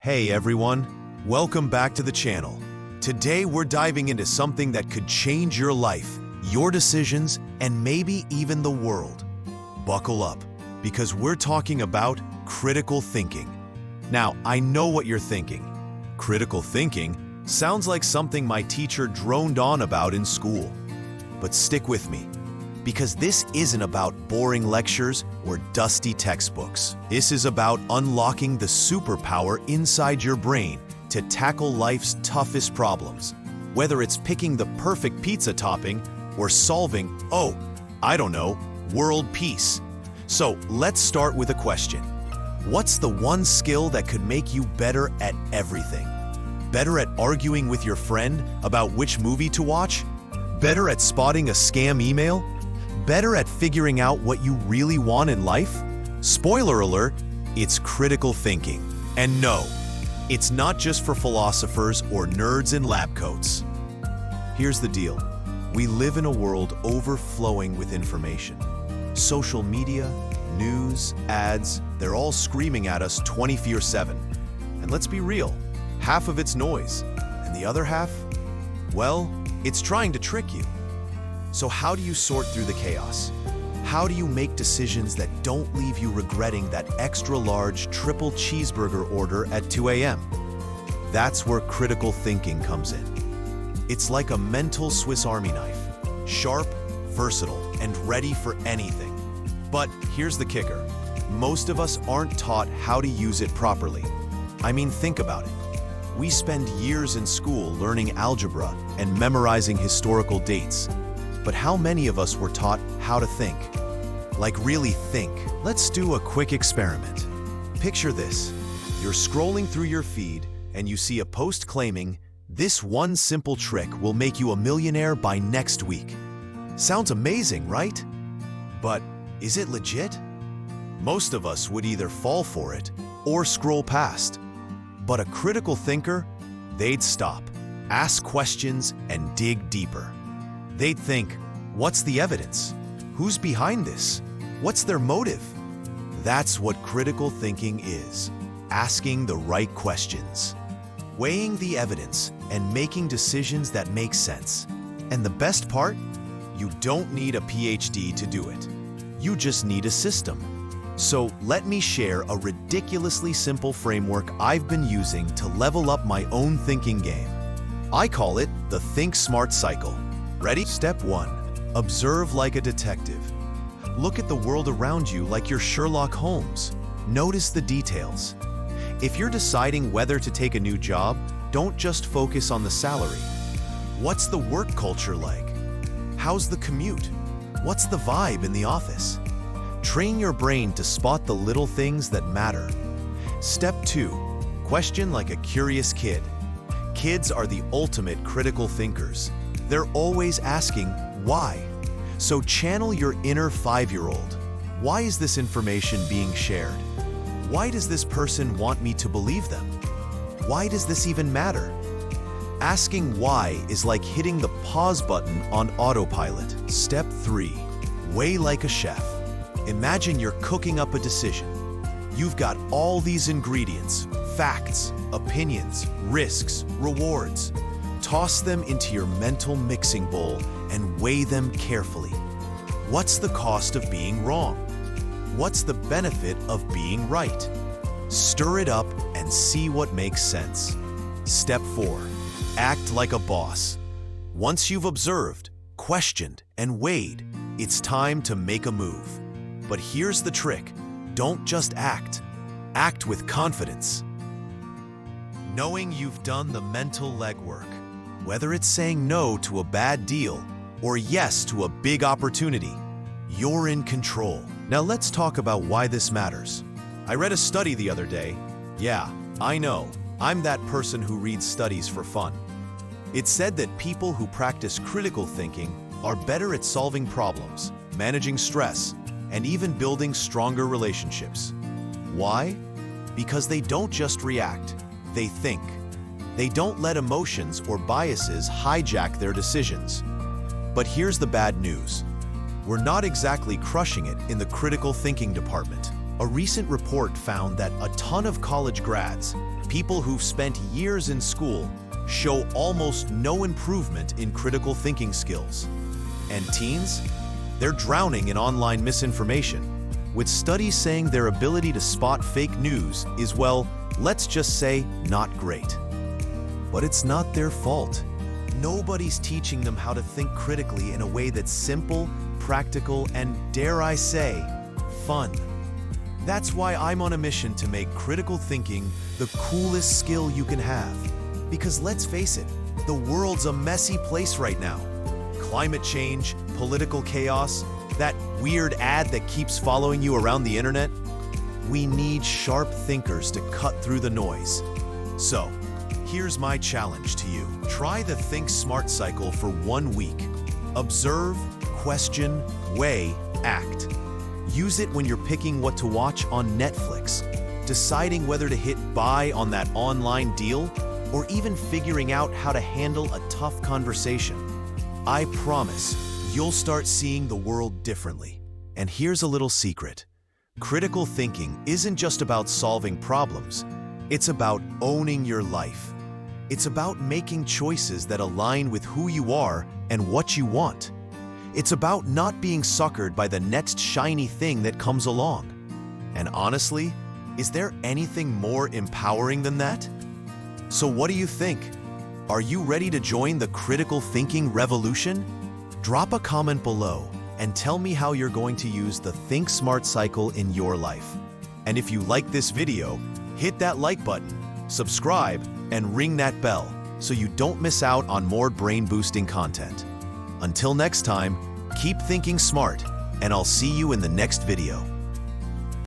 Hey everyone, welcome back to the channel. Today we're diving into something that could change your life, your decisions, and maybe even the world. Buckle up, because we're talking about critical thinking. Now, I know what you're thinking. Critical thinking sounds like something my teacher droned on about in school. But stick with me, because this isn't about boring lectures or dusty textbooks. This is about unlocking the superpower inside your brain to tackle life's toughest problems. Whether it's picking the perfect pizza topping or solving, world peace. So let's start with a question. What's the one skill that could make you better at everything? Better at arguing with your friend about which movie to watch? Better at spotting a scam email? Better at figuring out what you really want in life? Spoiler alert, it's critical thinking. And no, it's not just for philosophers or nerds in lab coats. Here's the deal. We live in a world overflowing with information. Social media, news, ads, they're all screaming at us 24/7. And let's be real, half of it's noise, and the other half, well, it's trying to trick you. So how do you sort through the chaos? How do you make decisions that don't leave you regretting that extra large triple cheeseburger order at 2 a.m.? That's where critical thinking comes in. It's like a mental Swiss Army knife, sharp, versatile, and ready for anything. But here's the kicker. Most of us aren't taught how to use it properly. I mean, think about it. We spend years in school learning algebra and memorizing historical dates. But how many of us were taught how to think? Like really think. Let's do a quick experiment. Picture this. You're scrolling through your feed and you see a post claiming, "This one simple trick will make you a millionaire by next week." Sounds amazing, right? But is it legit? Most of us would either fall for it or scroll past. But a critical thinker, they'd stop, ask questions, and dig deeper. They'd think, what's the evidence? Who's behind this? What's their motive? That's what critical thinking is, asking the right questions, weighing the evidence, and making decisions that make sense. And the best part? You don't need a PhD to do it. You just need a system. So let me share a ridiculously simple framework I've been using to level up my own thinking game. I call it the Think Smart Cycle. Ready? Step 1. Observe like a detective. Look at the world around you like you're Sherlock Holmes. Notice the details. If you're deciding whether to take a new job, don't just focus on the salary. What's the work culture like? How's the commute? What's the vibe in the office? Train your brain to spot the little things that matter. Step 2. Question like a curious kid. Kids are the ultimate critical thinkers. They're always asking, why? So channel your inner 5-year-old. Why is this information being shared? Why does this person want me to believe them? Why does this even matter? Asking why is like hitting the pause button on autopilot. Step 3. Weigh like a chef. Imagine you're cooking up a decision. You've got all these ingredients, facts, opinions, risks, rewards. Toss them into your mental mixing bowl and weigh them carefully. What's the cost of being wrong? What's the benefit of being right? Stir it up and see what makes sense. Step 4. Act like a boss. Once you've observed, questioned, and weighed, it's time to make a move. But here's the trick. Don't just act. Act with confidence. Knowing you've done the mental legwork. Whether it's saying no to a bad deal or yes to a big opportunity, you're in control. Now let's talk about why this matters. I read a study the other day. Yeah, I know, I'm that person who reads studies for fun. It said that people who practice critical thinking are better at solving problems, managing stress, and even building stronger relationships. Why? Because they don't just react, they think. They don't let emotions or biases hijack their decisions. But here's the bad news. We're not exactly crushing it in the critical thinking department. A recent report found that a ton of college grads, People who've spent years in school show almost no improvement in critical thinking skills. And teens? They're drowning in online misinformation, with studies saying their ability to spot fake news is, well, let's just say, not great. But it's not their fault. Nobody's teaching them how to think critically in a way that's simple, practical, and, dare I say, fun. That's why I'm on a mission to make critical thinking the coolest skill you can have. Because let's face it, the world's a messy place right now. Climate change, political chaos, that weird ad that keeps following you around the internet. We need sharp thinkers to cut through the noise. So, here's my challenge to you. Try the Think Smart cycle for 1 week. Observe, question, weigh, act. Use it when you're picking what to watch on Netflix, deciding whether to hit buy on that online deal, or even figuring out how to handle a tough conversation. I promise you'll start seeing the world differently. And here's a little secret. Critical thinking isn't just about solving problems. It's about owning your life. It's about making choices that align with who you are and what you want. It's about not being suckered by the next shiny thing that comes along. And honestly, is there anything more empowering than that? So what do you think? Are you ready to join the critical thinking revolution? Drop a comment below and tell me how you're going to use the Think Smart cycle in your life. And if you like this video, hit that like button, subscribe, and ring that bell so you don't miss out on more brain-boosting content. Until next time, keep thinking smart, and I'll see you in the next video.